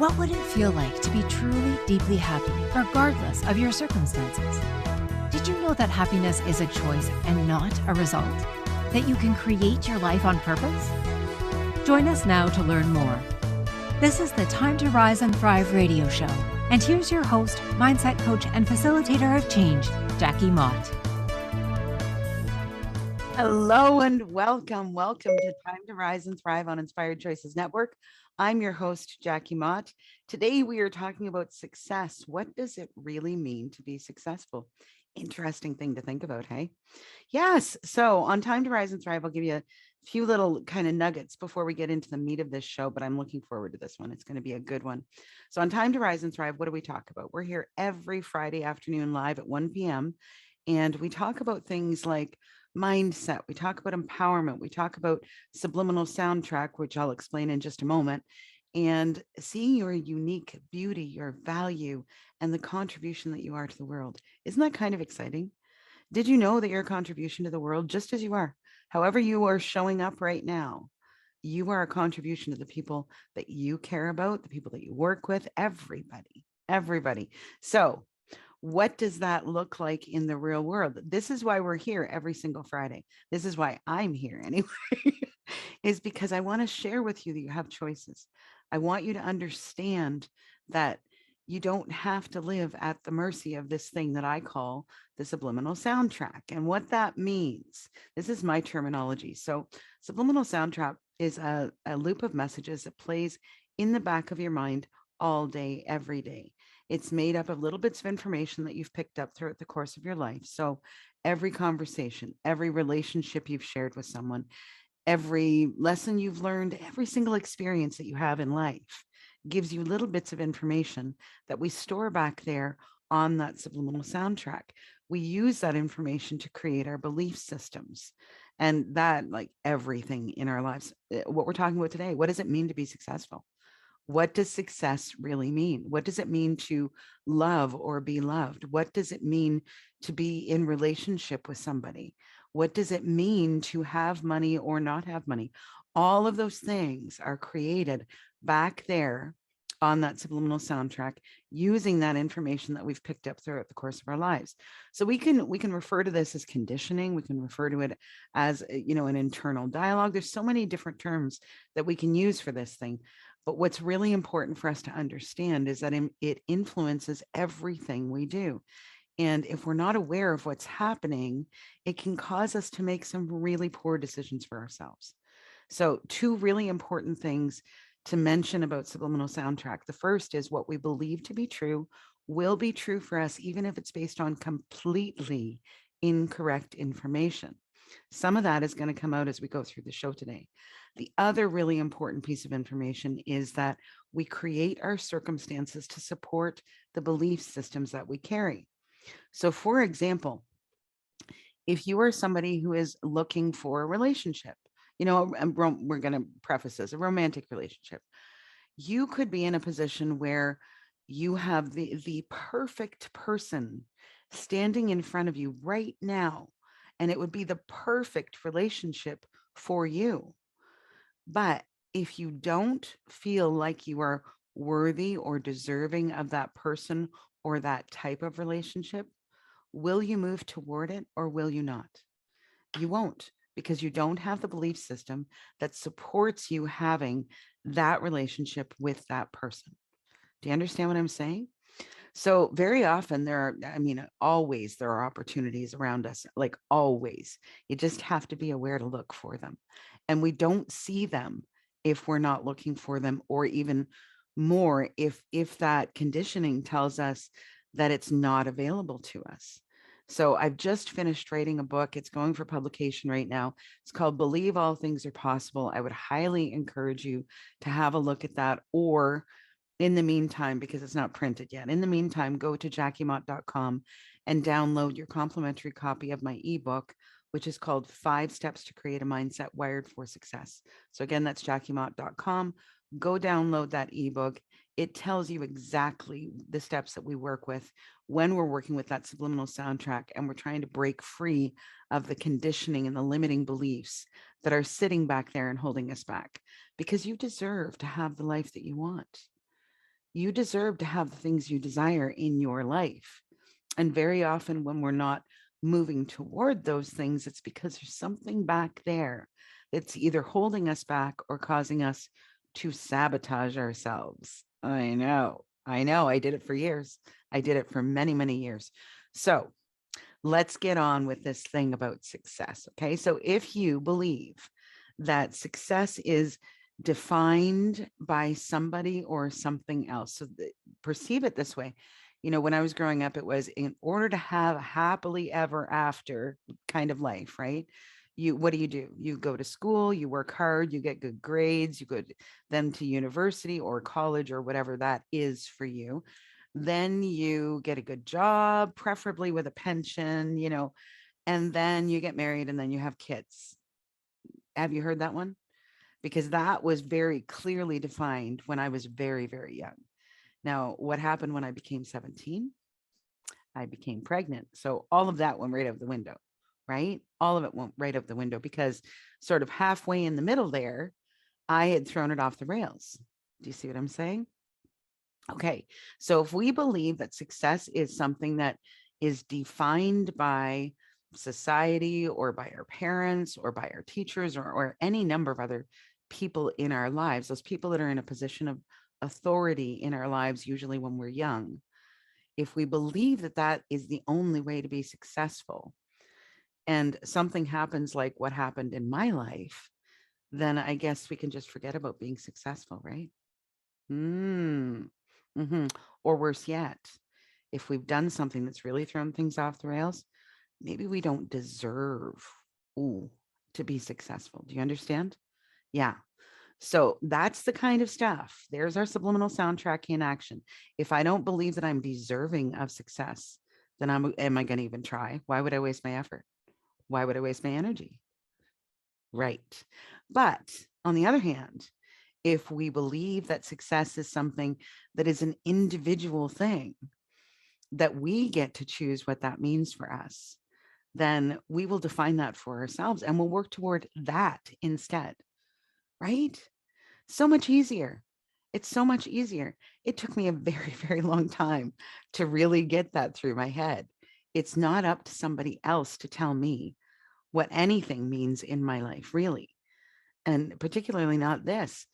What would it feel like to be truly, deeply happy, regardless of your circumstances? Did you know that happiness is a choice and not a result? That you can create your life on purpose? Join us now to learn more. This is the Time to Rise and Thrive radio show. And here's your host, mindset coach, and facilitator of change, Jackie Mott. Hello and welcome. Welcome to Time to Rise and Thrive on Inspired Choices Network. I'm your host, Jackie Mott. Today we are talking about success. What does it really mean to be successful? Interesting thing to think about, hey? Yes. So on Time to Rise and Thrive, I'll give you a few little kind of nuggets before we get into the meat of this show, but I'm looking forward to this one. It's going to be a good one. So on Time to Rise and Thrive, what do we talk about? We're here every Friday afternoon live at 1 p.m. And we talk about things like mindset. We talk about empowerment. We talk about subliminal soundtrack, which I'll explain in just a moment, and seeing your unique beauty, your value, and the contribution that you are to the world. Isn't that kind of exciting? Did you know that your contribution to the world, just as you are, however you are showing up right now, you are a contribution to the people that you care about, the people that you work with, everybody. So what does that look like in the real world? This is why we're here every single Friday. This is why I'm here anyway, is because I want to share with you that you have choices. I want you to understand that you don't have to live at the mercy of this thing that I call the subliminal soundtrack. And what that means, this is my terminology. So subliminal soundtrack is a loop of messages that plays in the back of your mind all day, every day. It's made up of little bits of information that you've picked up throughout the course of your life. So every conversation, every relationship you've shared with someone, every lesson you've learned, every single experience that you have in life gives you little bits of information that we store back there on that subliminal soundtrack. We use that information to create our belief systems, and that, like everything in our lives, what we're talking about today, what does it mean to be successful? What does success really mean? What does it mean to love or be loved? What does it mean to be in relationship with somebody? What does it mean to have money or not have money? All of those things are created back there on that subliminal soundtrack using that information that we've picked up throughout the course of our lives. So we can refer to this as conditioning. We can refer to it as, an internal dialogue. There's so many different terms that we can use for this thing. But what's really important for us to understand is that it influences everything we do. And if we're not aware of what's happening, it can cause us to make some really poor decisions for ourselves. So two really important things to mention about subliminal soundtrack. The first is what we believe to be true will be true for us, even if it's based on completely incorrect information. Some of that is going to come out as we go through the show today. The other really important piece of information is that we create our circumstances to support the belief systems that we carry. So, for example, if you are somebody who is looking for a relationship, we're going to preface this, a romantic relationship, you could be in a position where you have the perfect person standing in front of you right now, and it would be the perfect relationship for you. But if you don't feel like you are worthy or deserving of that person or that type of relationship, will you move toward it or will you not? You won't, because you don't have the belief system that supports you having that relationship with that person. Do you understand what I'm saying? So very often always there are opportunities around us, like always. You just have to be aware to look for them. And we don't see them if we're not looking for them, or even more if that conditioning tells us that it's not available to us. So I've just finished writing a book. It's going for publication right now. It's called Believe All Things Are Possible. I would highly encourage you to have a look at that, or in the meantime, because it's not printed yet, in the meantime, go to jackiemott.com and download your complimentary copy of my ebook, which is called 5 Steps to Create a Mindset Wired for Success. So again, that's jackiemott.com. Go download that ebook. It tells you exactly the steps that we work with when we're working with that subliminal soundtrack, and we're trying to break free of the conditioning and the limiting beliefs that are sitting back there and holding us back, because you deserve to have the life that you want. You deserve to have the things you desire in your life. And very often, when we're not moving toward those things, it's because there's something back there that's either holding us back or causing us to sabotage ourselves. I know. I know. I did it for years. I did it for many, many years. So let's get on with this thing about success. Okay. So if you believe that success is defined by somebody or something else, so perceive it this way. When I was growing up, it was in order to have a happily ever after kind of life, right? What do? You go to school, you work hard, you get good grades, you go then to university or college or whatever that is for you. Then you get a good job, preferably with a pension, and then you get married and then you have kids. Have you heard that one? Because that was very clearly defined when I was very, very young. Now, what happened when I became 17? I became pregnant. So all of that went right out the window, right? All of it went right out the window because sort of halfway in the middle there, I had thrown it off the rails. Do you see what I'm saying? Okay. So if we believe that success is something that is defined by society or by our parents or by our teachers or any number of other people in our lives, those people that are in a position of authority in our lives, usually when we're young, if we believe that that is the only way to be successful and something happens like what happened in my life, then I guess we can just forget about being successful, right? Mm. hmm Or worse yet, if we've done something that's really thrown things off the rails, maybe we don't deserve ooh, to be successful. Do you understand? Yeah. So that's the kind of stuff. There's our subliminal soundtrack in action. If I don't believe that I'm deserving of success, then am I going to even try? Why would I waste my effort? Why would I waste my energy? Right. But on the other hand, if we believe that success is something that is an individual thing, that we get to choose what that means for us, then we will define that for ourselves and we'll work toward that instead. Right? So much easier. It's so much easier. It took me a very, very long time to really get that through my head. It's not up to somebody else to tell me what anything means in my life, really. And particularly not this.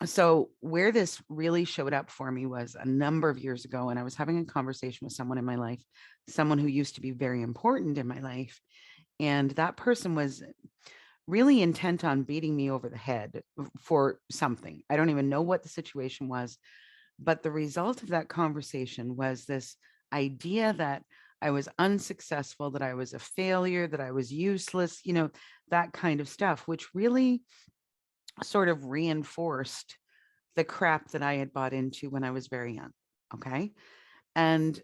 So, where this really showed up for me was a number of years ago, and I was having a conversation with someone in my life, someone who used to be very important in my life. And that person was really intent on beating me over the head for something. I don't even know what the situation was, but the result of that conversation was this idea that I was unsuccessful, that I was a failure, that I was useless, that kind of stuff, which really sort of reinforced the crap that I had bought into when I was very young. Okay. And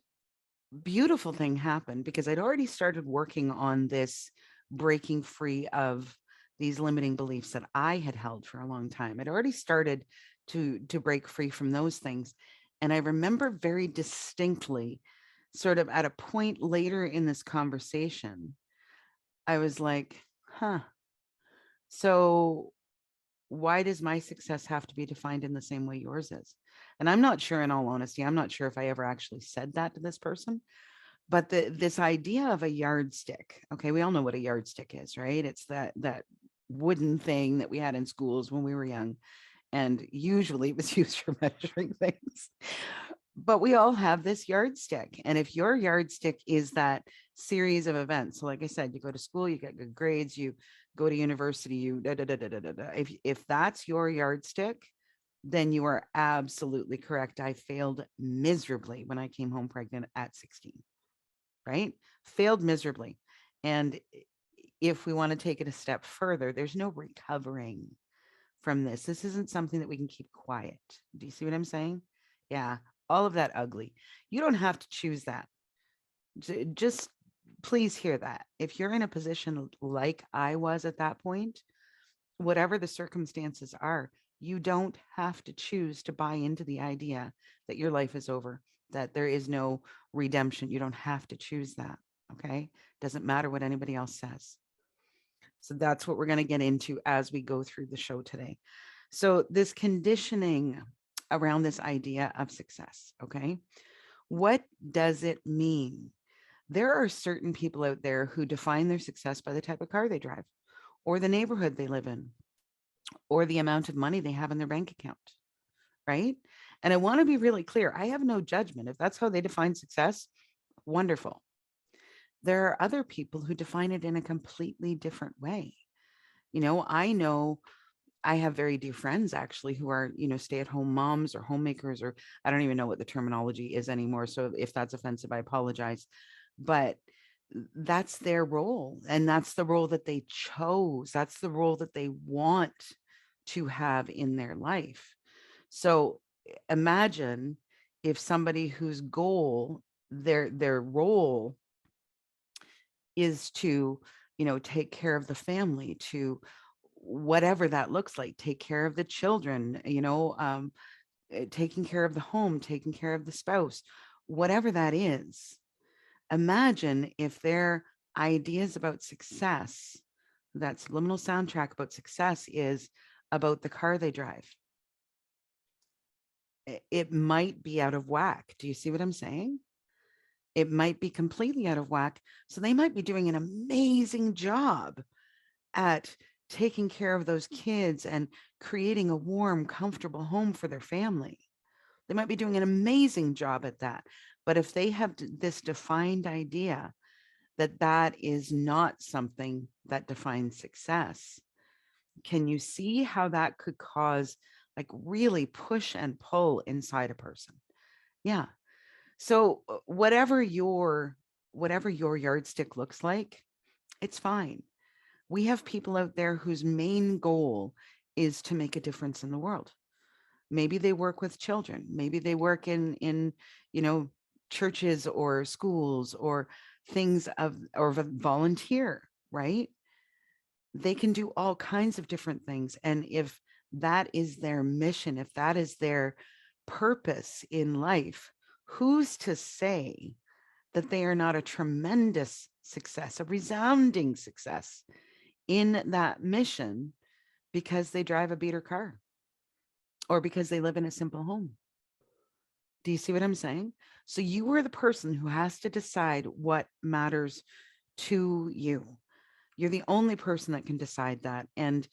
beautiful thing happened because I'd already started working on this breaking free of these limiting beliefs that I had held for a long time. I'd already started to break free from those things. And I remember very distinctly, sort of at a point later in this conversation, I was like, huh, so why does my success have to be defined in the same way yours is? And I'm not sure, in all honesty, I'm not sure if I ever actually said that to this person, but this idea of a yardstick. Okay, we all know what a yardstick is, right? It's that wooden thing that we had in schools when we were young, and usually it was used for measuring things. But we all have this yardstick, and if your yardstick is that series of events, so like I said, you go to school, you get good grades, you go to university, you da da da da da da. If that's your yardstick, then you are absolutely correct. I failed miserably when I came home pregnant at 16. Right? Failed miserably. And if we want to take it a step further, there's no recovering from this. This isn't something that we can keep quiet. Do you see what I'm saying? Yeah, all of that ugly. You don't have to choose that. Just please hear that. If you're in a position like I was at that point, whatever the circumstances are, you don't have to choose to buy into the idea that your life is over, that there is no redemption. You don't have to choose that. Okay. Doesn't matter what anybody else says. So that's what we're going to get into as we go through the show today. So, this conditioning around this idea of success. Okay. What does it mean? There are certain people out there who define their success by the type of car they drive, or the neighborhood they live in, or the amount of money they have in their bank account. Right. And I want to be really clear. I have no judgment. If that's how they define success, wonderful. There are other people who define it in a completely different way. I know I have very dear friends actually who are, stay-at-home moms or homemakers, or I don't even know what the terminology is anymore. So if that's offensive, I apologize. But that's their role. And that's the role that they chose. That's the role that they want to have in their life. So imagine if somebody whose goal, their role is to, take care of the family, to whatever that looks like, take care of the children, taking care of the home, taking care of the spouse, whatever that is. Imagine if their ideas about success, that subliminal soundtrack about success, is about the car they drive. It might be out of whack. Do you see what I'm saying? It might be completely out of whack. So they might be doing an amazing job at taking care of those kids and creating a warm, comfortable home for their family. They might be doing an amazing job at that. But if they have this defined idea that that is not something that defines success, can you see how that could cause like really push and pull inside a person? Yeah. So whatever your yardstick looks like, it's fine. We have people out there whose main goal is to make a difference in the world. Maybe they work with children. Maybe they work in churches or schools or things or volunteer, right? They can do all kinds of different things. And if that is their mission, if that is their purpose in life, who's to say that they are not a tremendous success, a resounding success in that mission because they drive a beater car or because they live in a simple home? Do you see what I'm saying? So you are the person who has to decide what matters to you. You're the only person that can decide that. And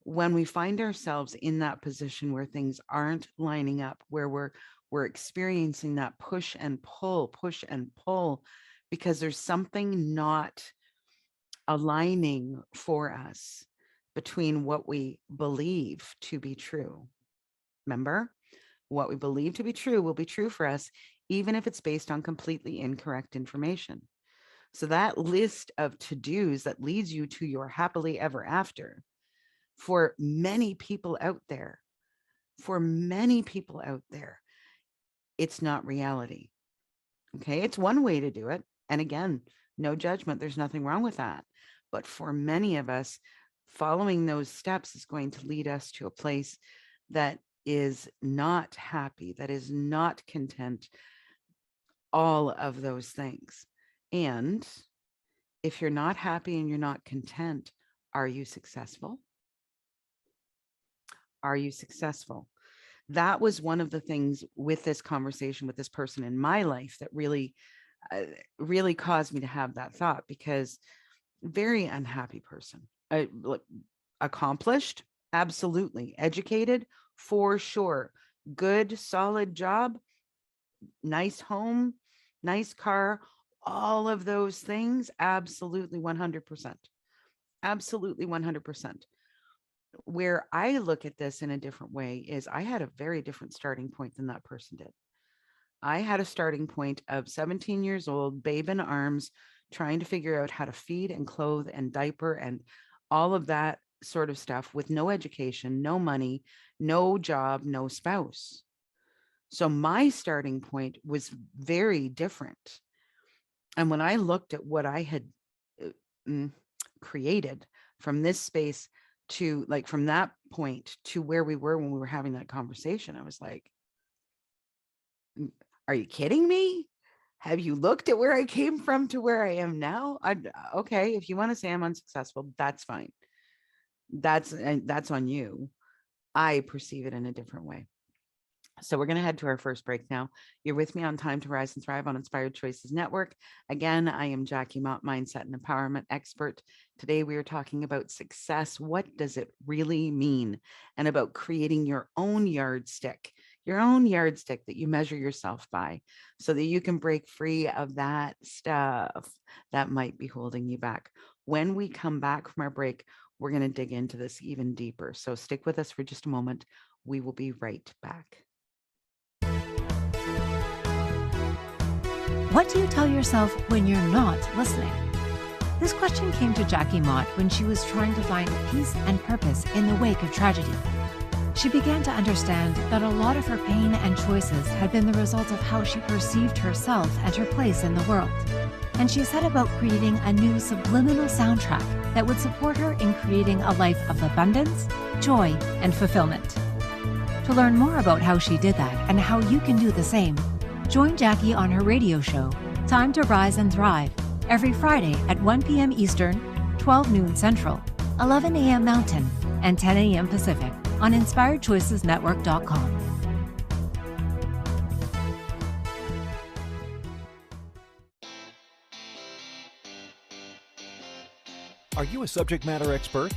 when we find ourselves in that position where things aren't lining up, where we're experiencing that push and pull, because there's something not aligning for us between what we believe to be true. Remember, what we believe to be true will be true for us, even if it's based on completely incorrect information. So that list of to-dos that leads you to your happily ever after, for many people out there, it's not reality. Okay. It's one way to do it. And again, no judgment. There's nothing wrong with that. But for many of us, following those steps is going to lead us to a place that is not happy, that is not content, all of those things. And if you're not happy and you're not content, are you successful? Are you successful? That was one of the things with this conversation with this person in my life that really caused me to have that thought, because very unhappy person. Accomplished, absolutely. Educated, for sure. Good, solid job, nice home, nice car, all of those things, absolutely 100%. Absolutely 100%. Where I look at this in a different way is I had a very different starting point than that person did. I had a starting point of 17 years old, babe in arms, trying to figure out how to feed and clothe and diaper and all of that sort of stuff with no education, no money, no job, no spouse. So my starting point was very different. And when I looked at what I had created from this space to like from that point to where we were when we were having that conversation, I was like, are you kidding me? Have you looked at where I came from to where I am now? Okay, if you want to say I'm unsuccessful, that's fine. That's on you. I perceive it in a different way. So we're going to head to our first break now. You're with me on Time to Rise and Thrive on Inspired Choices Network. Again, I am Jackie Mott, mindset and empowerment expert. Today we are talking about success. What does it really mean? And about creating your own yardstick that you measure yourself by so that you can break free of that stuff that might be holding you back. When we come back from our break, we're going to dig into this even deeper. So stick with us for just a moment. We will be right back. What do you tell yourself when you're not listening? This question came to Jackie Mott when she was trying to find peace and purpose in the wake of tragedy. She began to understand that a lot of her pain and choices had been the result of how she perceived herself and her place in the world. And she set about creating a new subliminal soundtrack that would support her in creating a life of abundance, joy, and fulfillment. To learn more about how she did that and how you can do the same, join Jackie on her radio show, Time to Rise and Thrive, every Friday at 1 p.m. Eastern, 12 noon Central, 11 a.m. Mountain, and 10 a.m. Pacific on InspiredChoicesNetwork.com. Are you a subject matter expert?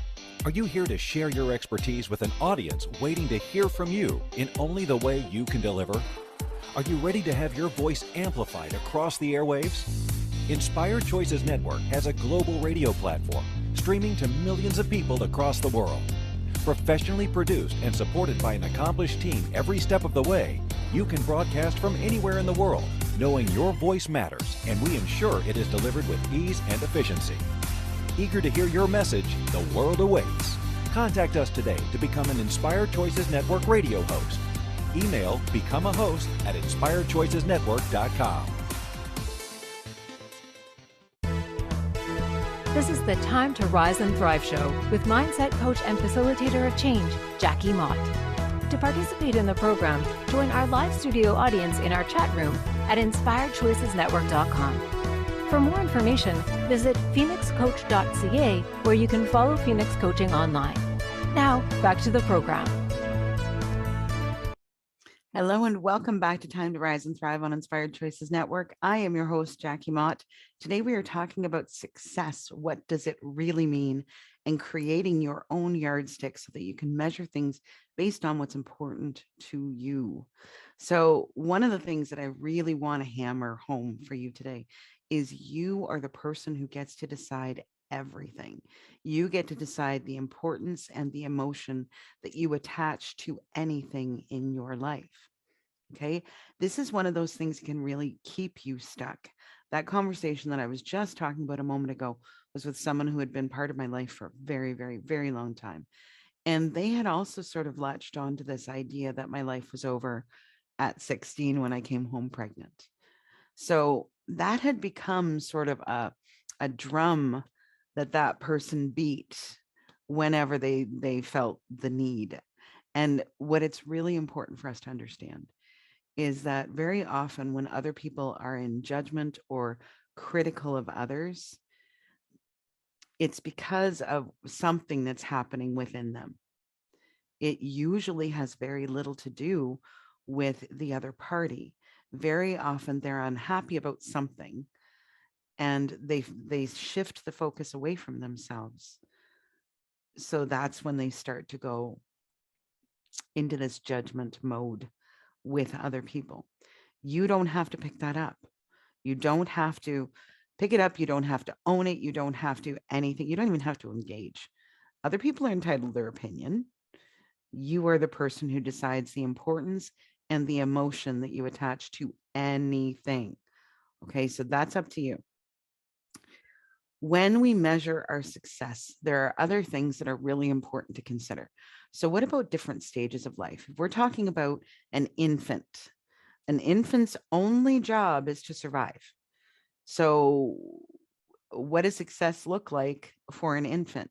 Are you here to share your expertise with an audience waiting to hear from you in only the way you can deliver? Are you ready to have your voice amplified across the airwaves? Inspired Choices Network has a global radio platform streaming to millions of people across the world. Professionally produced and supported by an accomplished team every step of the way, you can broadcast from anywhere in the world, knowing your voice matters, and we ensure it is delivered with ease and efficiency. Eager to hear your message, the world awaits. Contact us today to become an Inspired Choices Network radio host. Email become a host at inspiredchoicesnetwork.com. This is the Time to Rise and Thrive show with mindset coach and facilitator of change, Jackie Mott. To participate in the program, join our live studio audience in our chat room at inspiredchoicesnetwork.com. For more information, visit phoenixcoach.ca, where you can follow Phoenix Coaching online. Now, back to the program. Hello and welcome back to Time to Rise and Thrive on Inspired Choices Network. I am your host, Jackie Mott. Today we are talking about success. What does it really mean? And creating your own yardstick so that you can measure things based on what's important to you. So one of the things that I really want to hammer home for you today is you are the person who gets to decide everything. You get to decide the importance and the emotion that you attach to anything in your life. Okay. This is one of those things that can really keep you stuck. That conversation that I was just talking about a moment ago was with someone who had been part of my life for a very, very, very long time. And they had also sort of latched on to this idea that my life was over at 16 when I came home pregnant. So that had become sort of a drum that person beat whenever they felt the need. And what it's really important for us to understand is that very often when other people are in judgment or critical of others, it's because of something that's happening within them. It usually has very little to do with the other party. Very often they're unhappy about something and they shift the focus away from themselves. So that's when they start to go into this judgment mode with other people. You don't have to pick that up. You don't have to pick it up. You don't have to own it. You don't have to anything. You don't even have to engage. Other people are entitled to their opinion. You are the person who decides the importance and the emotion that you attach to anything. Okay, so that's up to you. When we measure our success, there are other things that are really important to consider. So what about different stages of life? If we're talking about an infant's only job is to survive. So what does success look like for an infant?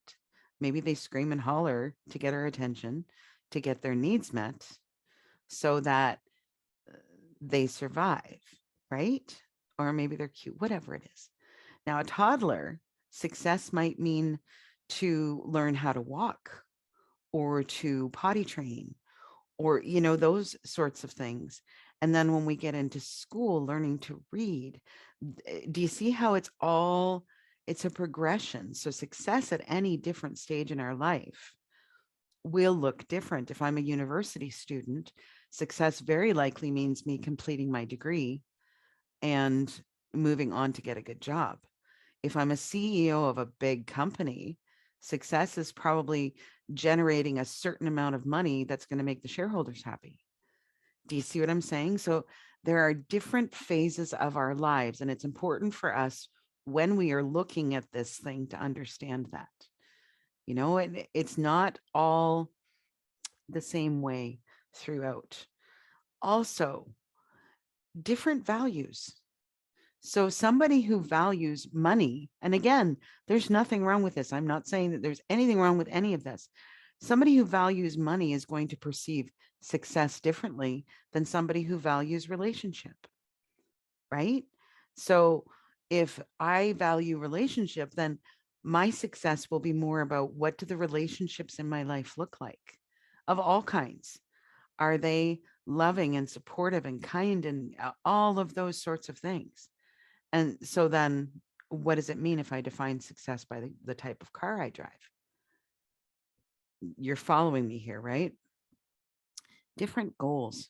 Maybe they scream and holler to get our attention, to get their needs met so that they survive, right? Or maybe they're cute, whatever it is. Now, a toddler, success might mean to learn how to walk or to potty train or, those sorts of things. And then when we get into school, learning to read, do you see how it's a progression? So success at any different stage in our life will look different. If I'm a university student, success very likely means me completing my degree and moving on to get a good job. If I'm a CEO of a big company, success is probably generating a certain amount of money that's going to make the shareholders happy. Do you see what I'm saying? So there are different phases of our lives, and it's important for us when we are looking at this thing to understand that. And it's not all the same way throughout. Also, different values. So somebody who values money, and again, there's nothing wrong with this. I'm not saying that there's anything wrong with any of this. Somebody who values money is going to perceive success differently than somebody who values relationship, right? So if I value relationship, then my success will be more about what do the relationships in my life look like of all kinds. Are they loving and supportive and kind and all of those sorts of things? And so then what does it mean if I define success by the type of car I drive? You're following me here, right? Different goals.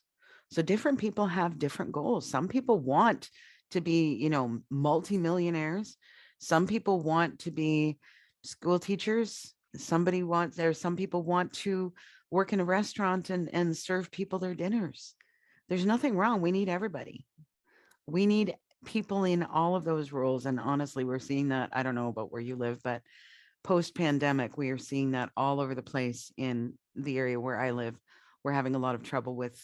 So different people have different goals. Some people want to be, multimillionaires. Some people want to be school teachers. There's some people want to work in a restaurant and serve people their dinners. There's nothing wrong. We need everybody. We need people in all of those roles. And honestly, we're seeing that. I don't know about where you live, but post-pandemic, we are seeing that all over the place in the area where I live. We're having a lot of trouble with,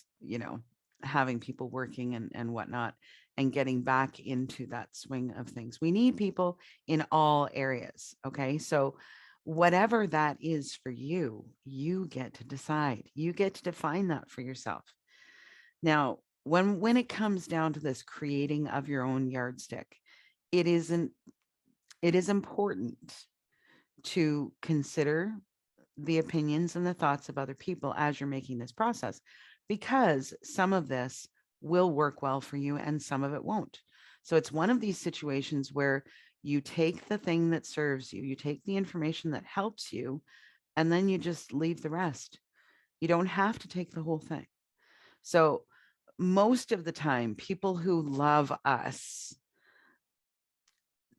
having people working and whatnot and getting back into that swing of things. We need people in all areas. Okay. So whatever that is for you, you get to decide. You get to define that for yourself. Now, when it comes down to this creating of your own yardstick, it is important to consider the opinions and the thoughts of other people as you're making this process, because some of this will work well for you and some of it won't. So it's one of these situations where you take the thing that serves you, you take the information that helps you, and then you just leave the rest. You don't have to take the whole thing. So most of the time, people who love us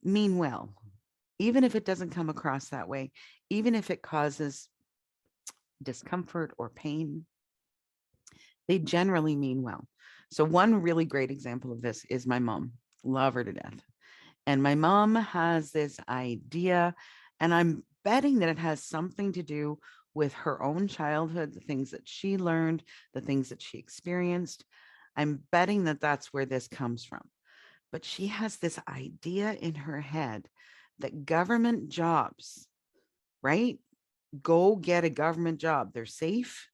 mean well, even if it doesn't come across that way, even if it causes discomfort or pain, they generally mean well. So one really great example of this is my mom. Love her to death. And my mom has this idea, and I'm betting that it has something to do with her own childhood, the things that she learned, the things that she experienced. I'm betting that that's where this comes from. But she has this idea in her head that government jobs, right? Go get a government job. They're safe.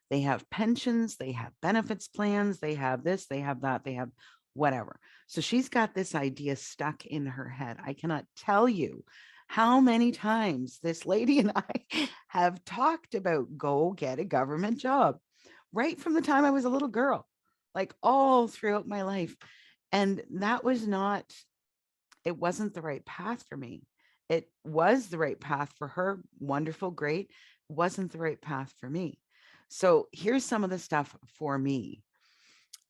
They have pensions. They have benefits plans. They have this, they have that, they have whatever. So she's got this idea stuck in her head. I cannot tell you how many times this lady and I have talked about go get a government job right from the time I was a little girl, like all throughout my life. And that was not, it wasn't the right path for me. It was the right path for her. Wonderful, great. Wasn't the right path for me. So here's some of the stuff for me.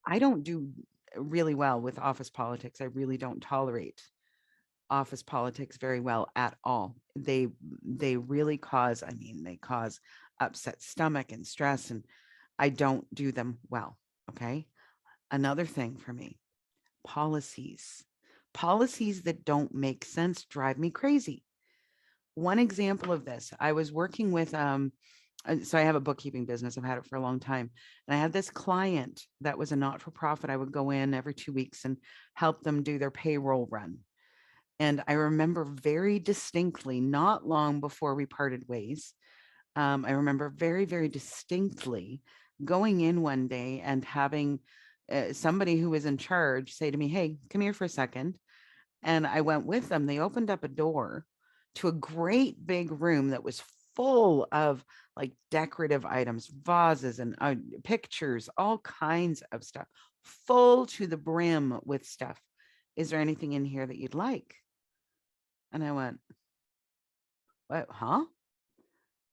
I don't do really well with office politics. I really don't tolerate office politics very well at all. They really cause, they cause upset stomach and stress, and I don't do them well. Okay. Another thing for me, policies that don't make sense drive me crazy. One example of this, I was working with, so I have a bookkeeping business. I've had it for a long time. And I had this client that was a not-for-profit. I would go in every 2 weeks and help them do their payroll run. And I remember very distinctly, not long before we parted ways, I remember very, very distinctly going in one day and having somebody who was in charge say to me, "Hey, come here for a second." And I went with them. They opened up a door to a great big room that was full of like decorative items, vases and pictures, all kinds of stuff, full to the brim with stuff. Is there anything in here that you'd like? And I went, what, huh?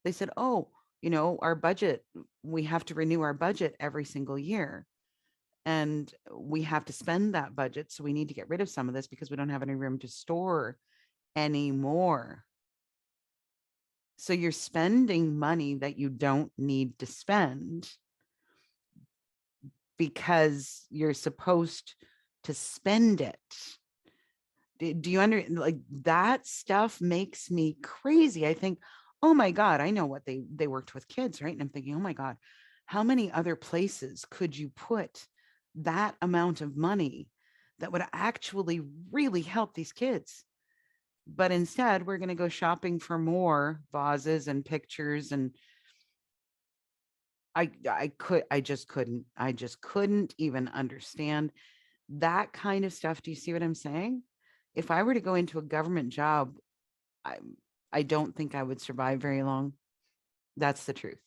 They said, oh, our budget, we have to renew our budget every single year. And we have to spend that budget. So we need to get rid of some of this because we don't have any room to store anymore. So you're spending money that you don't need to spend because you're supposed to spend it. Do you like that stuff makes me crazy. I think, oh my God, I know what they worked with kids, right? And I'm thinking, oh my God, how many other places could you put that amount of money that would actually really help these kids? But instead, we're going to go shopping for more vases and pictures. And I just couldn't even understand that kind of stuff. Do you see what I'm saying? If I were to go into a government job, I don't think I would survive very long. That's the truth.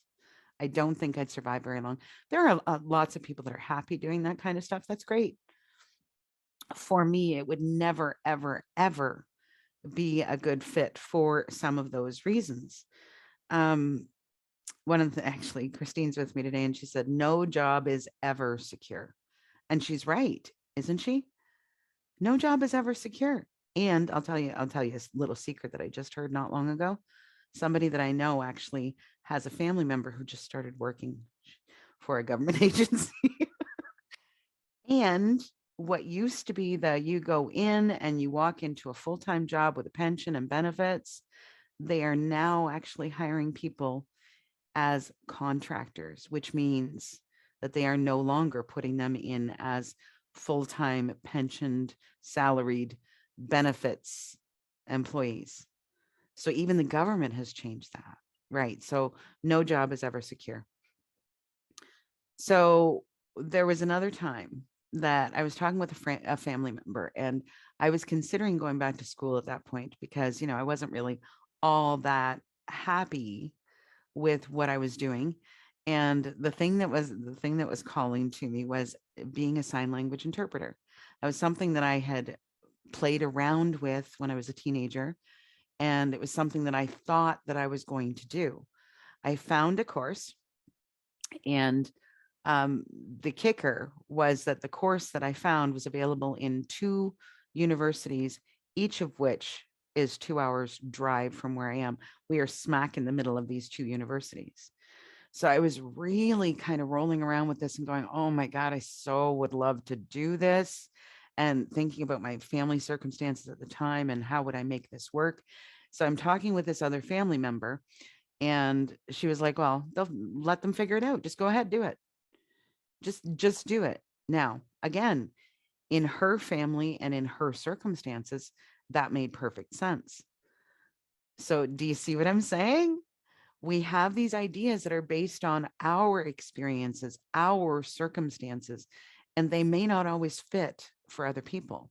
I don't think I'd survive very long. There are lots of people that are happy doing that kind of stuff. That's great. For me, it would never, ever, ever be a good fit for some of those reasons. Actually, Christine's with me today, and she said, no job is ever secure. And she's right, isn't she? No job is ever secure. And I'll tell you a little secret that I just heard not long ago. Somebody that I know actually has a family member who just started working for a government agency. And what used to be you go in and you walk into a full-time job with a pension and benefits, they are now actually hiring people as contractors, which means that they are no longer putting them in as full-time pensioned, salaried benefits employees. So even the government has changed that, right? So no job is ever secure. So there was another time that I was talking with a family member, and I was considering going back to school at that point because, I wasn't really all that happy with what I was doing. And the thing that was calling to me was being a sign language interpreter. That was something that I had played around with when I was a teenager. And it was something that I thought that I was going to do. I found a course, and the kicker was that the course that I found was available in 2 universities, each of which is 2 hours drive from where I am. We are smack in the middle of these 2 universities. So I was really kind of rolling around with this and going, oh my God, I so would love to do this. And thinking about my family circumstances at the time and how would I make this work. So I'm talking with this other family member, and she was like, well, they'll let them figure it out. Just go ahead, do it. Just do it. Now, again, in her family and in her circumstances, that made perfect sense. So do you see what I'm saying? We have these ideas that are based on our experiences, our circumstances, and they may not always fit for other people.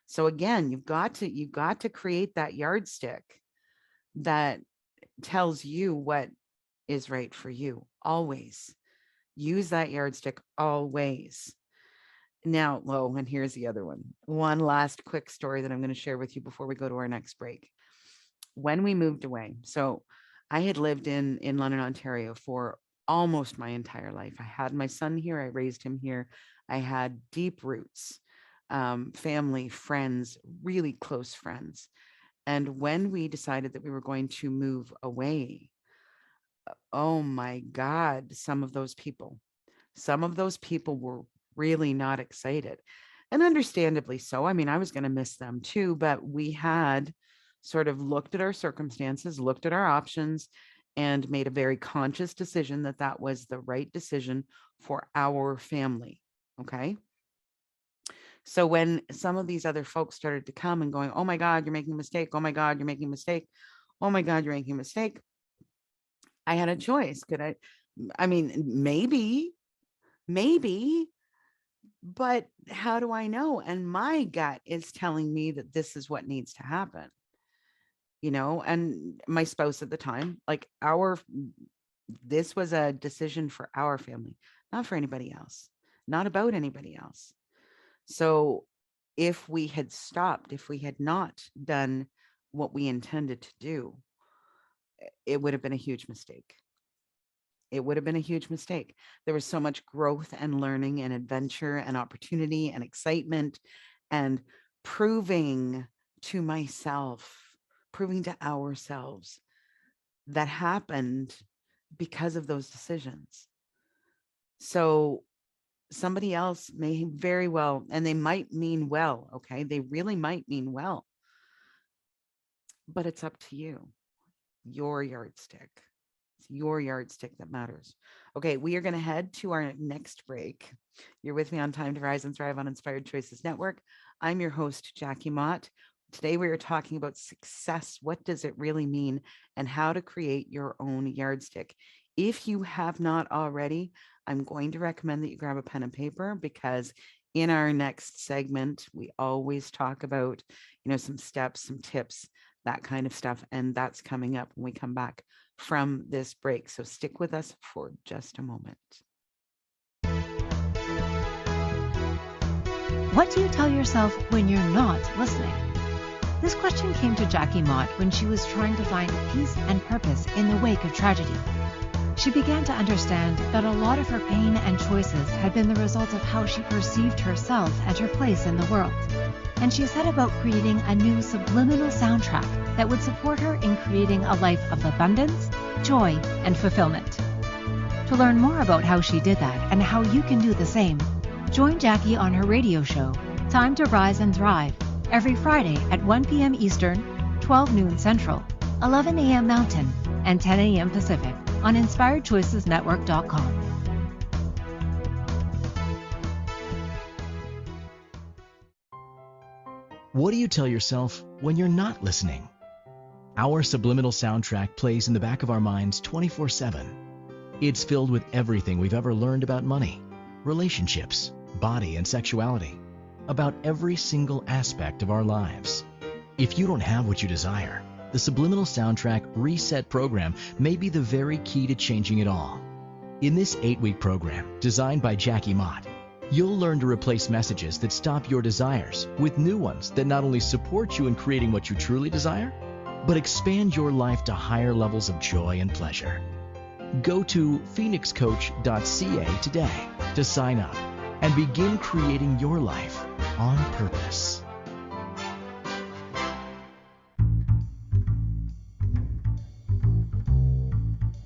So again, you've got to create that yardstick that tells you what is right for you. Always use that yardstick, always. Now, and here's the other one. One last quick story that I'm going to share with you before we go to our next break. When we moved away, so I had lived in London, Ontario for almost my entire life. I had my son here. I raised him here. I had deep roots, family, friends, really close friends. And when we decided that we were going to move away, oh my God, some of those people were really not excited, and understandably so. I mean, I was going to miss them too, but we had sort of looked at our circumstances, looked at our options, and made a very conscious decision that that was the right decision for our family. Okay. So when some of these other folks started to come and going, oh my God, you're making a mistake. Oh my God, you're making a mistake. Oh my God, you're making a mistake. I had a choice. I mean, maybe, but how do I know? And my gut is telling me that this is what needs to happen. and my spouse at the time, like this was a decision for our family, not for anybody else, not about anybody else. So if we had stopped, if we had not done what we intended to do, it would have been a huge mistake. It would have been a huge mistake. There was so much growth and learning and adventure and opportunity and excitement and proving to myself, proving to ourselves that happened because of those decisions. So somebody else may very well, and they might mean well, okay? They really might mean well, but it's up to you, your yardstick. It's your yardstick that matters. Okay, we are going to head to our next break. You're with me on Time to Rise and Thrive on Inspired Choices Network. I'm your host, Jackie Mott. Today, we are talking about success. What does it really mean, and how to create your own yardstick? If you have not already, I'm going to recommend that you grab a pen and paper, because in our next segment, we always talk about, some steps, some tips, that kind of stuff. And that's coming up when we come back from this break. So stick with us for just a moment. What do you tell yourself when you're not listening? This question came to Jackie Mott when she was trying to find peace and purpose in the wake of tragedy. She began to understand that a lot of her pain and choices had been the result of how she perceived herself and her place in the world. And she set about creating a new subliminal soundtrack that would support her in creating a life of abundance, joy, and fulfillment. To learn more about how she did that and how you can do the same, join Jackie on her radio show, Time to Rise and Thrive, every Friday at 1 p.m. Eastern, 12 noon Central, 11 a.m. Mountain, and 10 a.m. Pacific on InspiredChoicesNetwork.com. What do you tell yourself when you're not listening? Our subliminal soundtrack plays in the back of our minds 24/7. It's filled with everything we've ever learned about money, relationships, body, and sexuality, about every single aspect of our lives. If you don't have what you desire, the Subliminal Soundtrack Reset program may be the very key to changing it all. In this 8-week program, designed by Jackie Mott, you'll learn to replace messages that stop your desires with new ones that not only support you in creating what you truly desire, but expand your life to higher levels of joy and pleasure. Go to phoenixcoach.ca today to sign up and begin creating your life on purpose.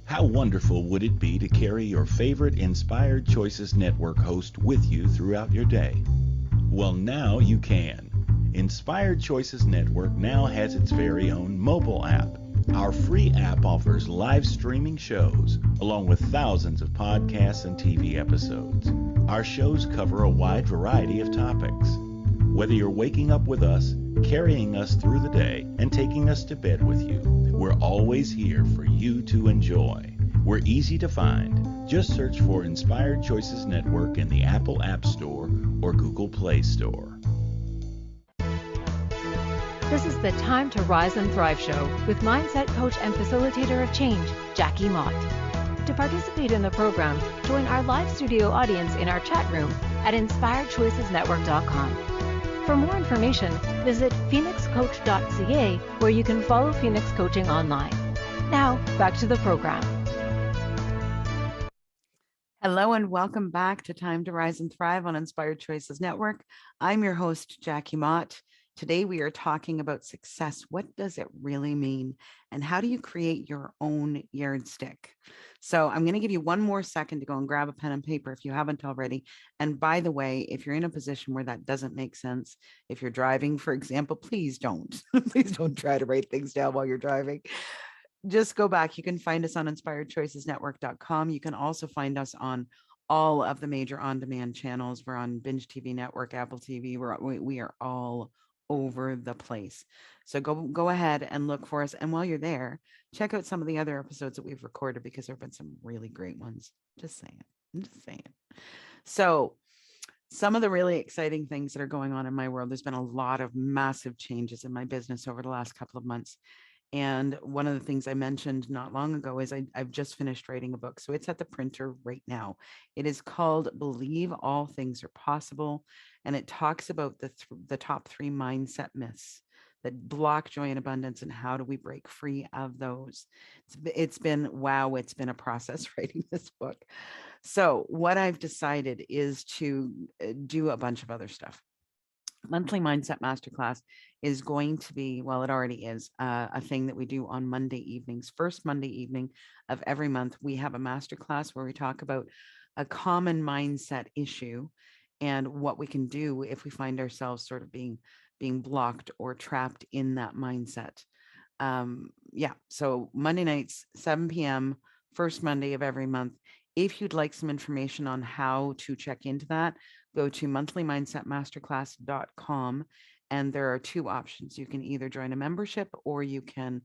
How wonderful would it be to carry your favorite Inspired Choices Network host with you throughout your day? Well, now you can. Inspired Choices Network now has its very own mobile app. Our free app offers live streaming shows, along with thousands of podcasts and TV episodes. Our shows cover a wide variety of topics. Whether you're waking up with us, carrying us through the day, and taking us to bed with you, we're always here for you to enjoy. We're easy to find. Just search for Inspired Choices Network in the Apple App Store or Google Play Store. This is the Time to Rise and Thrive show with mindset coach and facilitator of change, Jackie Mott. To participate in the program, join our live studio audience in our chat room at InspiredChoicesNetwork.com. For more information, visit phoenixcoach.ca, where you can follow Phoenix Coaching online. Now, back to the program. Hello and welcome back to Time to Rise and Thrive on Inspired Choices Network. I'm your host, Jackie Mott. Today we are talking about success. What does it really mean? And how do you create your own yardstick? So I'm going to give you one more second to go and grab a pen and paper if you haven't already. And by the way, if you're in a position where that doesn't make sense, if you're driving, for example, please don't. Please don't try to write things down while you're driving. Just go back. You can find us on InspiredChoicesNetwork.com. You can also find us on all of the major on-demand channels. We're on Binge TV Network, Apple TV. We are all over the place. So go ahead and look for us. And while you're there, check out some of the other episodes that we've recorded, because there have been some really great ones. Just saying. I'm just saying. So some of the really exciting things that are going on in my world, there's been a lot of massive changes in my business over the last couple of months. And one of the things I mentioned not long ago is I've just finished writing a book. So it's at the printer right now. It is called Believe All Things Are Possible. And it talks about the top 3 mindset myths that block joy and abundance, and how do we break free of those. It's been, wow, it's been a process writing this book. So what I've decided is to do a bunch of other stuff. Monthly Mindset Masterclass is going to be, well, it already is a thing that we do on Monday evenings. First Monday evening of every month, we have a masterclass where we talk about a common mindset issue and what we can do if we find ourselves sort of being blocked or trapped in that mindset. Yeah, so Monday nights, 7 p.m., first Monday of every month. If you'd like some information on how to check into that, go to monthly-mindset-masterclass.com, and there are 2 options. You can either join a membership, or you can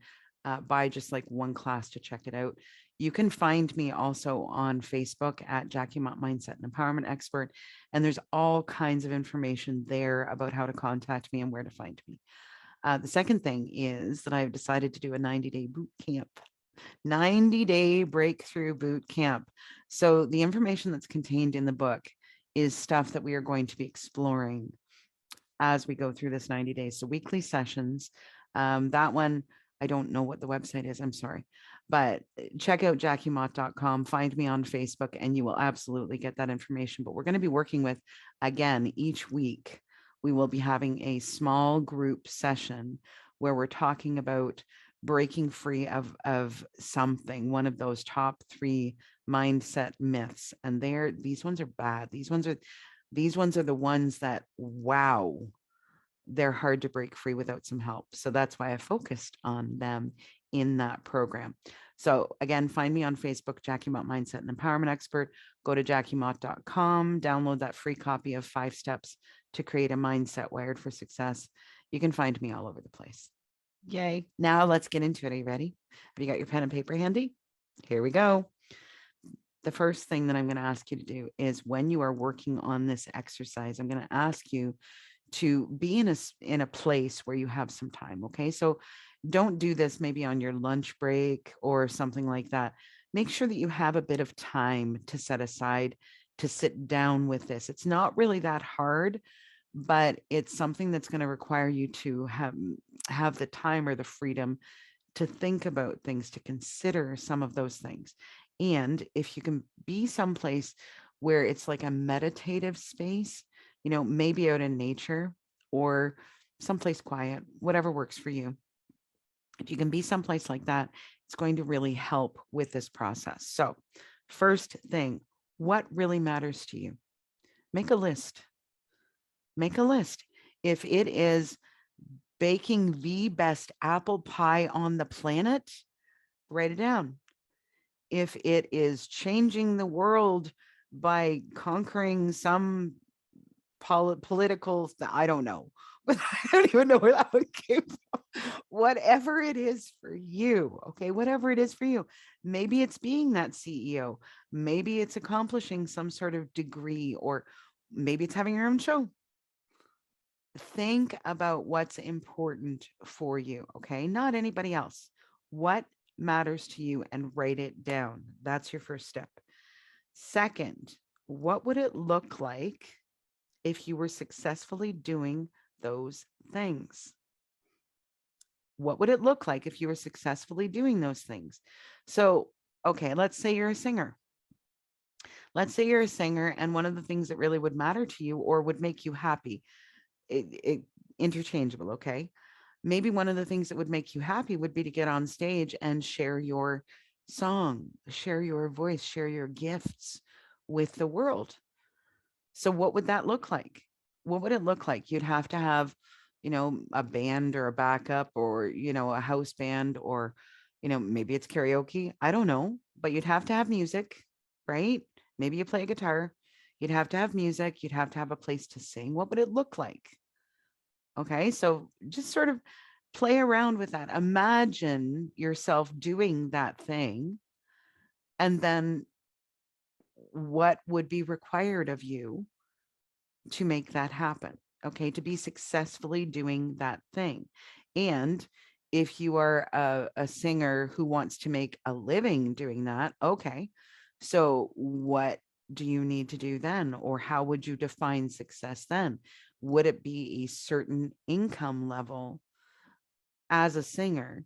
buy just like one class to check it out. You can find me also on Facebook at Jackie Mott, Mindset and Empowerment Expert, and there's all kinds of information there about how to contact me and where to find me. The second thing is that I've decided to do a 90-day boot camp. 90-day breakthrough boot camp. So the information that's contained in the book is stuff that we are going to be exploring as we go through this 90 days. So weekly sessions. That one, I don't know what the website is. I'm sorry. But check out jackiemott.com, find me on Facebook, and you will absolutely get that information. But we're going to be working with, again, each week, we will be having a small group session where we're talking about breaking free of something, one of those top 3 mindset myths. And these ones are bad. These ones are the ones that, wow, they're hard to break free without some help. So that's why I focused on them in that program. So again, find me on Facebook, Jackie Mott, Mindset and Empowerment Expert. Go to jackiemott.com, download that free copy of 5 steps to create a mindset wired for success. You can find me all over the place. Yay. Now let's get into it. Are you ready? Have you got your pen and paper handy? Here we go. The first thing that I'm going to ask you to do is, when you are working on this exercise, I'm going to ask you to be in a place where you have some time. Okay. So don't do this maybe on your lunch break or something like that. Make sure that you have a bit of time to set aside to sit down with this. It's not really that hard, but it's something that's going to require you to have the time or the freedom to think about things, to consider some of those things. And if you can be someplace where it's like a meditative space, maybe out in nature or someplace quiet, whatever works for you. If you can be someplace like that, it's going to really help with this process. So first thing, what really matters to you? Make a list. Make a list. If it is baking the best apple pie on the planet, write it down. If it is changing the world by conquering some political, I don't know, but I don't even know where that one came from. Whatever it is for you, okay, whatever it is for you. Maybe it's being that CEO. Maybe it's accomplishing some sort of degree, or maybe it's having your own show. Think about what's important for you, okay? Not anybody else. What matters to you, and write it down. That's your first step. Second, what would it look like if you were successfully doing those things? What would it look like if you were successfully doing those things? So, okay, let's say you're a singer. Let's say you're a singer, and one of the things that really would matter to you or would make you happy, interchangeable, okay? Maybe one of the things that would make you happy would be to get on stage and share your song, share your voice, share your gifts with the world. So what would that look like? What would it look like? You'd have to have, a band or a backup, or, a house band, or, maybe it's karaoke. I don't know, but you'd have to have music, right? Maybe you play a guitar. You'd have to have music. You'd have to have a place to sing. What would it look like? Okay, so just sort of play around with that. Imagine yourself doing that thing, and then what would be required of you to make that happen, okay, to be successfully doing that thing. And If you are a singer who wants to make a living doing that, okay. So what do you need to do then? Or how would you define success then? Would it be a certain income level as a singer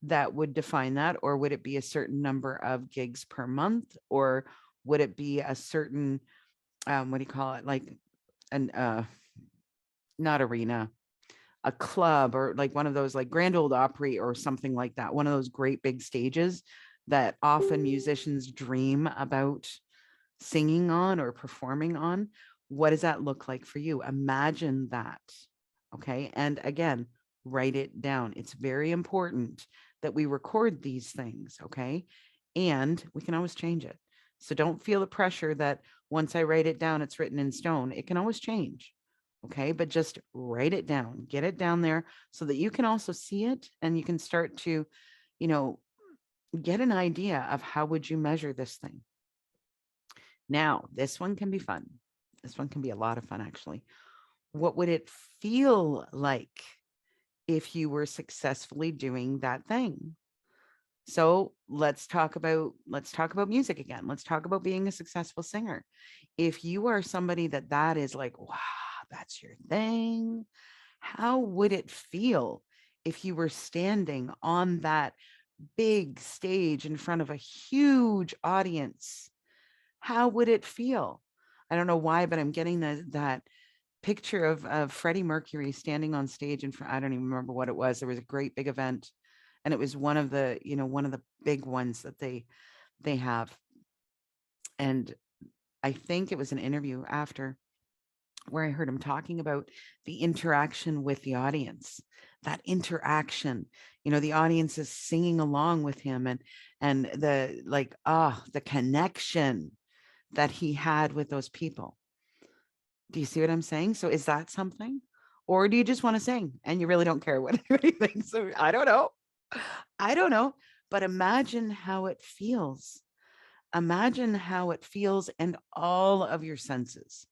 that would define that? Or would it be a certain number of gigs per month? Or would it be a certain, what do you call it? Like an, not arena, a club, or like one of those like Grand Ole Opry or something like that. One of those great big stages that often musicians dream about singing on or performing on. What does that look like for you? Imagine that. Okay. And again, write it down. It's very important that we record these things. Okay. And we can always change it. So don't feel the pressure that once I write it down, it's written in stone. It can always change. Okay. But just write it down, get it down there so that you can also see it and you can start to, you know, get an idea of how would you measure this thing. Now, this one can be fun. This one can be a lot of fun, actually. What would it feel like if you were successfully doing that thing? So let's talk about music again. Let's talk about being a successful singer. If you are somebody that is like, wow, that's your thing, how would it feel if you were standing on that big stage in front of a huge audience? How would it feel? I don't know why, but I'm getting that picture of Freddie Mercury standing on stage in front. I don't even remember what it was. There was a great big event, and it was one of the big ones that they have. And I think it was an interview after where I heard him talking about the interaction with the audience. That interaction, the audience is singing along with him, and the the connection that he had with those people. Do you see what I'm saying? So is that something? Or do you just want to sing and you really don't care what anybody thinks? So I don't know. I don't know. But imagine how it feels. Imagine how it feels and all of your senses.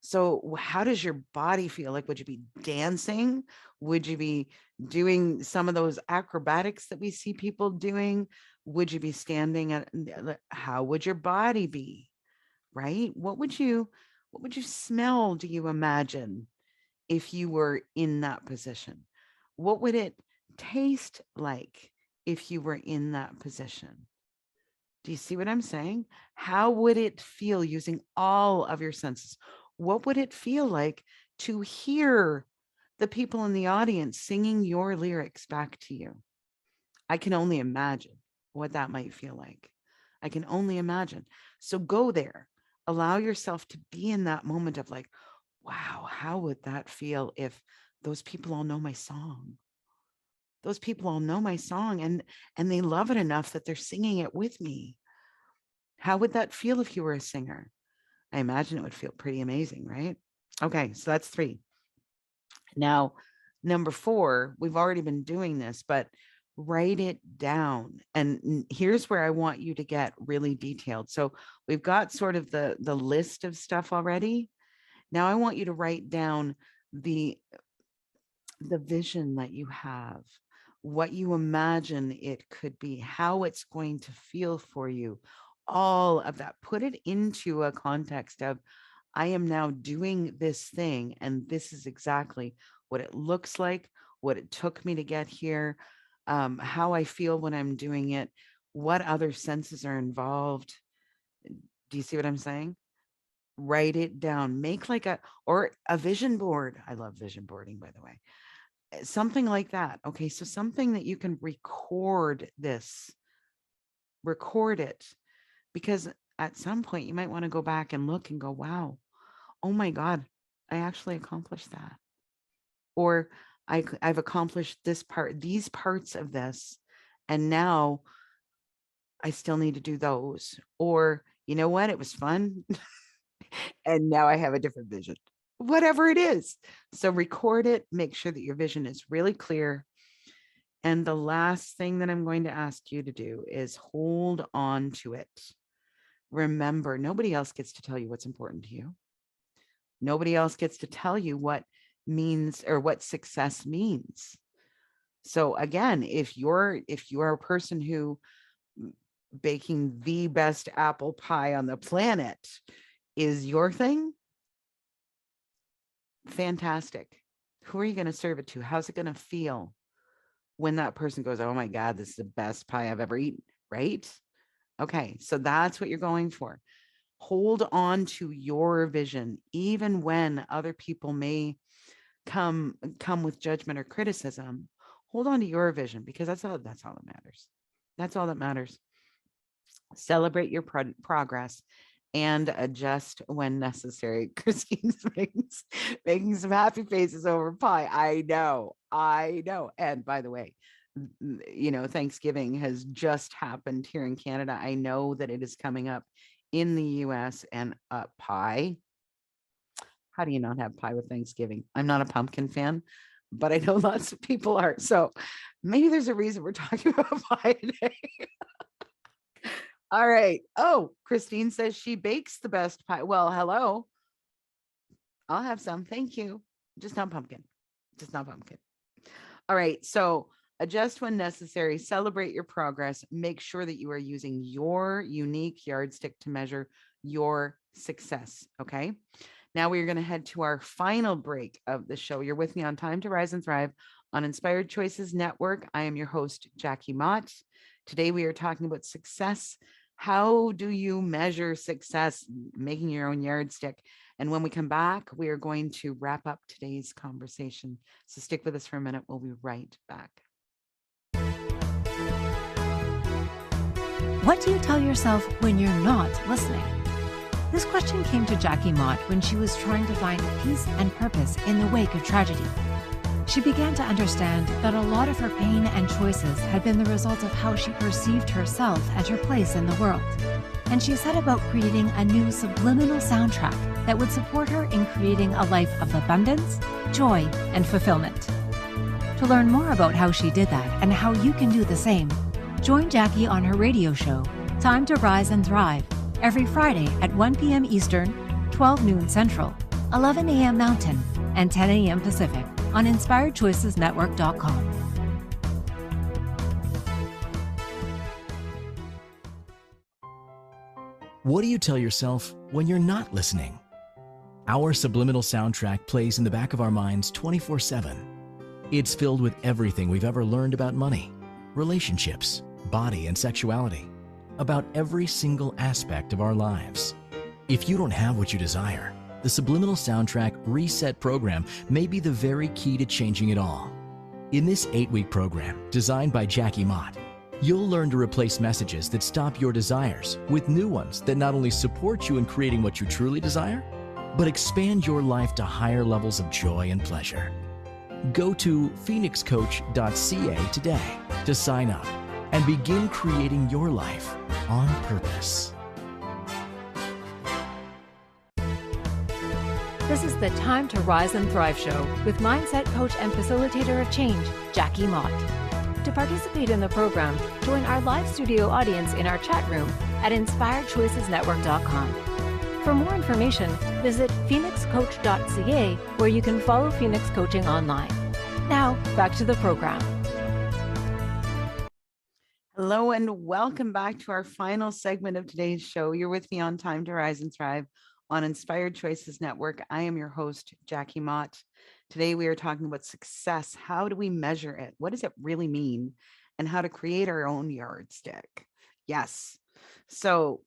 So how does your body feel? Like, would you be dancing? Would you be doing some of those acrobatics that we see people doing? Would you be standing at, how would your body be? Right? What would you smell, do you imagine, if you were in that position? What would it taste like if you were in that position? Do you see what I'm saying? How would it feel using all of your senses? What would it feel like to hear the people in the audience singing your lyrics back to you? I can only imagine what that might feel like. I can only imagine. So go there. Allow yourself to be in that moment of like, wow, how would that feel if those people all know my song? Those people all know my song and they love it enough that they're singing it with me. How would that feel if you were a singer? I imagine it would feel pretty amazing, right? Okay, so that's 3. Now, number 4, we've already been doing this, but write it down. And here's where I want you to get really detailed. So we've got sort of the list of stuff already. Now I want you to write down the vision that you have, what you imagine it could be, how it's going to feel for you, all of that. Put it into a context of, I am now doing this thing, and this is exactly what it looks like, what it took me to get here, how I feel when I'm doing it, what other senses are involved. Do you see what I'm saying? Write it down. Make like a vision board. I love vision boarding, by the way. Something like that. Okay, so something that you can record it, because at some point you might want to go back and look and go, wow, oh my God, I actually accomplished that. Or I've accomplished this part, these parts of this, and now I still need to do those. Or, you know what, it was fun. And now I have a different vision, whatever it is. So record it, make sure that your vision is really clear. And the last thing that I'm going to ask you to do is hold on to it. Remember, nobody else gets to tell you what's important to you. Nobody else gets to tell you what means or what success means. So again, if you're a person who baking the best apple pie on the planet is your thing, fantastic. Who are you going to serve it to? How's it going to feel when that person goes, oh my God, this is the best pie I've ever eaten, right? Okay, so that's what you're going for. Hold on to your vision, even when other people may come with judgment or criticism. Hold on to your vision, because that's all that matters. That's all that matters. Celebrate your progress and adjust when necessary. Christine's making some happy faces over pie. I know. And by the way, Thanksgiving has just happened here in Canada. I know that it is coming up in the US, and pie. How do you not have pie with Thanksgiving? I'm not a pumpkin fan, but I know lots of people are. So maybe there's a reason we're talking about pie today. All right. Oh, Christine says she bakes the best pie. Well, hello. I'll have some. Thank you. Just not pumpkin. Just not pumpkin. All right. So adjust when necessary. Celebrate your progress. Make sure that you are using your unique yardstick to measure your success. Okay. Now we are going to head to our final break of the show. You're with me on Time to Rise and Thrive on Inspired Choices Network. I am your host, Jackie Mott. Today we are talking about success. How do you measure success? Making your own yardstick. And when we come back, we are going to wrap up today's conversation. So stick with us for a minute. We'll be right back. What do you tell yourself when you're not listening? This question came to Jackie Mott when she was trying to find peace and purpose in the wake of tragedy. She began to understand that a lot of her pain and choices had been the result of how she perceived herself and her place in the world. And she set about creating a new subliminal soundtrack that would support her in creating a life of abundance, joy, and fulfillment. To learn more about how she did that and how you can do the same, join Jackie on her radio show, Time to Rise and Thrive, every Friday at 1 p.m. Eastern, 12 noon Central, 11 a.m. Mountain, and 10 a.m. Pacific on InspiredChoicesNetwork.com. What do you tell yourself when you're not listening? Our subliminal soundtrack plays in the back of our minds 24/7. It's filled with everything we've ever learned about money, relationships, body, and sexuality, about every single aspect of our lives. If you don't have what you desire, the Subliminal Soundtrack Reset program may be the very key to changing it all. In this 8-week program, designed by Jackie Mott, you'll learn to replace messages that stop your desires with new ones that not only support you in creating what you truly desire, but expand your life to higher levels of joy and pleasure. Go to phoenixcoach.ca today to sign up and begin creating your life on purpose. This is the Time to Rise and Thrive show with mindset coach and facilitator of change, Jackie Mott. To participate in the program, join our live studio audience in our chat room at InspiredChoicesNetwork.com. For more information, visit phoenixcoach.ca, where you can follow Phoenix Coaching online. Now, back to the program. Hello and welcome back to our final segment of today's show. You're with me on Time to Rise and Thrive on Inspired Choices Network. I am your host, Jackie Mott. Today we are talking about success. How do we measure it? What does it really mean? And how to create our own yardstick. Yes. So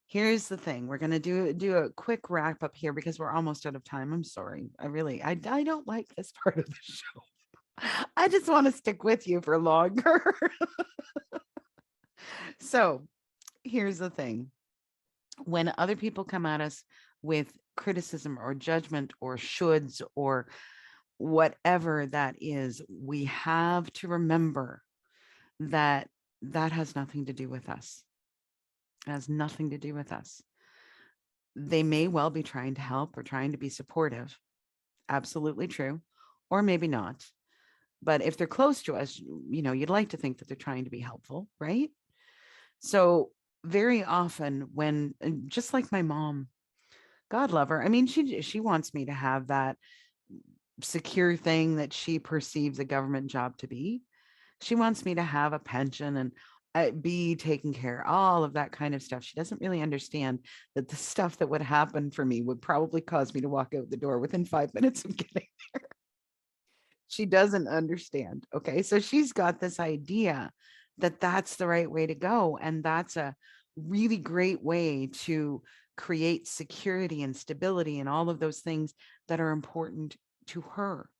here's the thing. We're going to do a quick wrap up here because we're almost out of time. I'm sorry. I don't like this part of the show. I just want to stick with you for longer. So here's the thing. When other people come at us with criticism or judgment or shoulds or whatever that is, we have to remember that that has nothing to do with us. It has nothing to do with us. They may well be trying to help or trying to be supportive. Absolutely true. Or maybe not. But if they're close to us, you'd like to think that they're trying to be helpful, right? So very often when, just like my mom, God love her. I mean, she wants me to have that secure thing that she perceives a government job to be. She wants me to have a pension and be taken care, all of that kind of stuff. She doesn't really understand that the stuff that would happen for me would probably cause me to walk out the door within 5 minutes of getting there. She doesn't understand. Okay. So she's got this idea that that's the right way to go. And that's a really great way to create security and stability and all of those things that are important to her.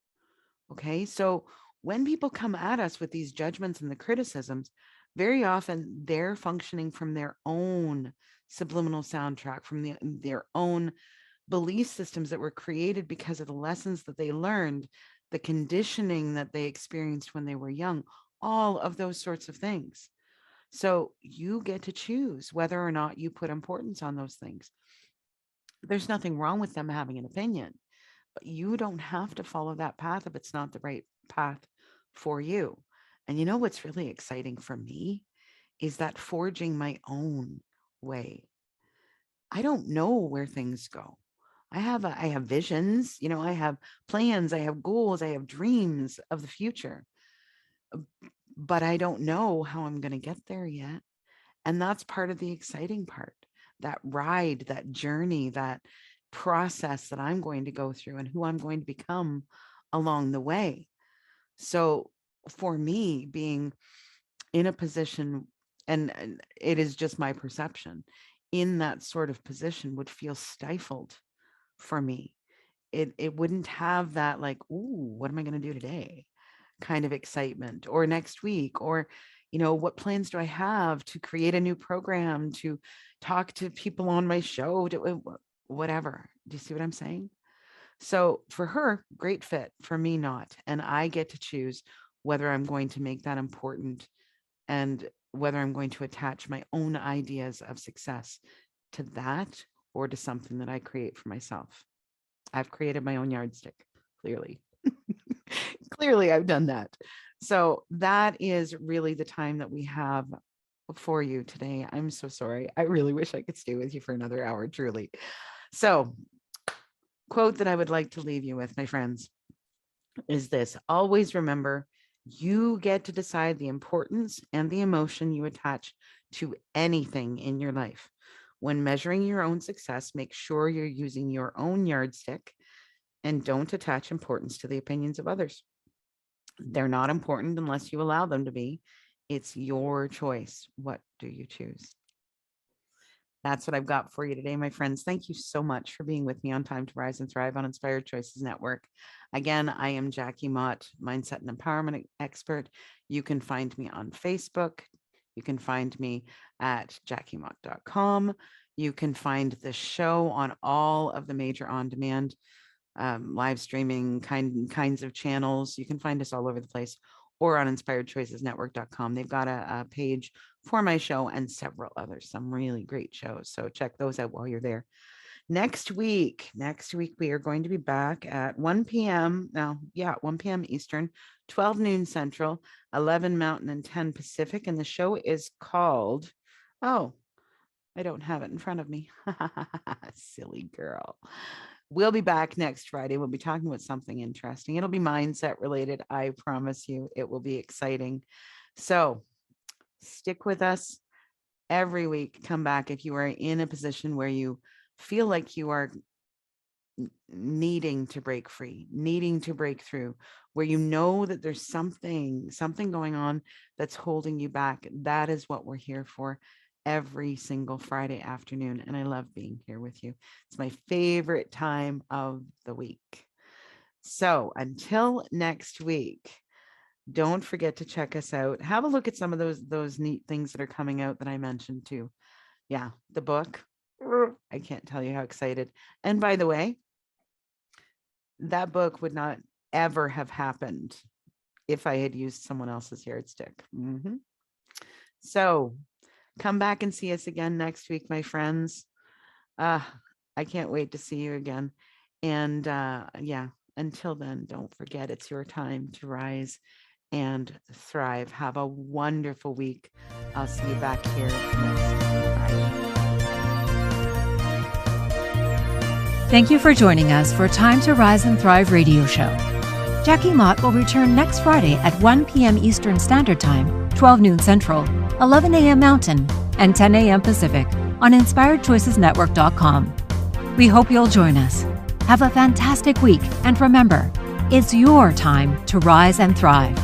Okay. So when people come at us with these judgments and the criticisms, very often they're functioning from their own subliminal soundtrack, from their own belief systems that were created because of the lessons that they learned, the conditioning that they experienced when they were young, all of those sorts of things. So you get to choose whether or not you put importance on those things. There's nothing wrong with them having an opinion, but you don't have to follow that path if it's not the right path for you. And you know what's really exciting for me is that forging my own way. I don't know where things go. I have visions, I have plans, I have goals, I have dreams of the future, but I don't know how I'm going to get there yet. And that's part of the exciting part, that ride, that journey, that process that I'm going to go through and who I'm going to become along the way. So for me, being in a position, and it is just my perception, in that sort of position would feel stifled for me. It wouldn't have that like, ooh, what am I going to do today kind of excitement, or next week, or what plans do I have to create a new program, to talk to people on my show, to whatever. Do you see what I'm saying? So for her, great fit. For me, not. And I get to choose whether I'm going to make that important and whether I'm going to attach my own ideas of success to that or to something that I create for myself. I've created my own yardstick, clearly. Clearly, I've done that. So that is really the time that we have for you today. I'm so sorry. I really wish I could stay with you for another hour, truly. So, quote that I would like to leave you with, my friends, is this: always remember, you get to decide the importance and the emotion you attach to anything in your life. When measuring your own success, make sure you're using your own yardstick and don't attach importance to the opinions of others. They're not important unless you allow them to be. It's your choice. What do you choose? That's what I've got for you today, my friends. Thank you so much for being with me on Time to Rise and Thrive on Inspired Choices Network. Again, I am Jackie Mott, mindset and empowerment expert. You can find me on Facebook. You can find me at jackiemott.com. You can find the show on all of the major on-demand live streaming kinds of channels. You can find us all over the place, or on inspiredchoicesnetwork.com. They've got a page for my show and several others, some really great shows. So check those out while you're there. Next week, we are going to be back at 1 p.m. Now, 1 p.m. Eastern, 12 noon Central, 11 Mountain, and 10 Pacific. And the show is called, oh, I don't have it in front of me. Silly girl. We'll be back next Friday. We'll be talking about something interesting. It'll be mindset related. I promise you it will be exciting. So stick with us every week. Come back if you are in a position where you feel like you are needing to break free, needing to break through, where you know that there's something going on that's holding you back. That is what we're here for every single Friday afternoon. And I love being here with you. It's my favorite time of the week. So until next week, don't forget to check us out. Have a look at some of those neat things that are coming out that I mentioned too. Yeah, the book. I can't tell you how excited. And by the way, that book would not ever have happened if I had used someone else's yardstick. So come back and see us again next week, my friends. I can't wait to see you again. And until then, don't forget, it's your time to rise and thrive. Have a wonderful week. I'll see you back here next Friday. Thank you for joining us for Time to Rise and Thrive radio show. Jackie Mott will return next Friday at 1 p.m. Eastern Standard Time, 12 noon Central, 11 a.m. Mountain, and 10 a.m. Pacific on InspiredChoicesNetwork.com. We hope you'll join us. Have a fantastic week, and remember, it's your time to rise and thrive.